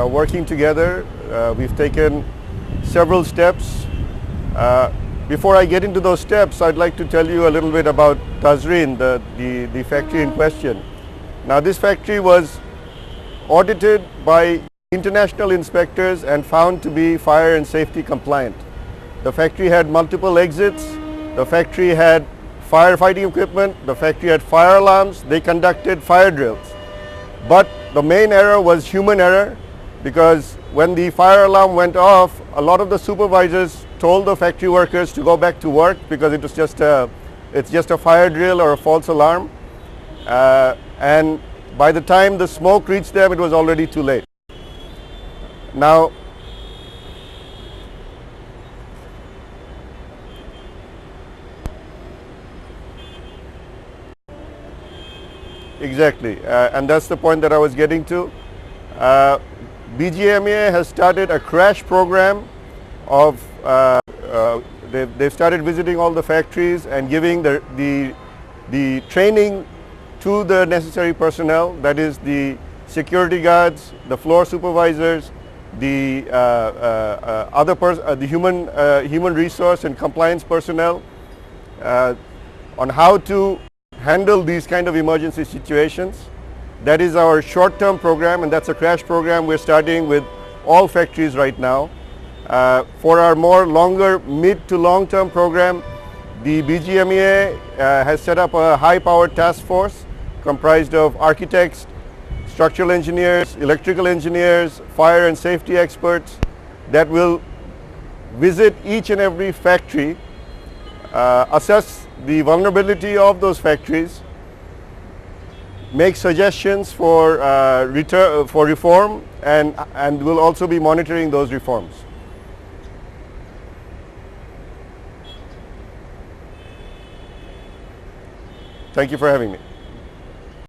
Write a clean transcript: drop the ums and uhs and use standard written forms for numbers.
working together. We've taken several steps. Before I get into those steps, I'd like to tell you a little bit about Tazreen, the factory in question. Now, this factory was audited by international inspectors and found to be fire and safety compliant. The factory had multiple exits. The factory had firefighting equipment. The factory had fire alarms. They conducted fire drills. But the main error was human error, because when the fire alarm went off, a lot of the supervisors told the factory workers to go back to work because it's just a fire drill or a false alarm. And by the time the smoke reached them, it was already too late. Now, exactly, and that's the point that I was getting to. BGMEA has started a crash program of, they've started visiting all the factories and giving the training to the necessary personnel, that is the security guards, the floor supervisors, the human resource and compliance personnel, on how to handle these kind of emergency situations. That is our short-term program, and that's a crash program we're starting with all factories right now. For our more longer mid to long-term program, the BGMEA has set up a high-powered task force comprised of architects, structural engineers, electrical engineers, fire and safety experts that will visit each and every factory, assess the vulnerability of those factories, make suggestions for reform, and will also be monitoring those reforms. Thank you for having me.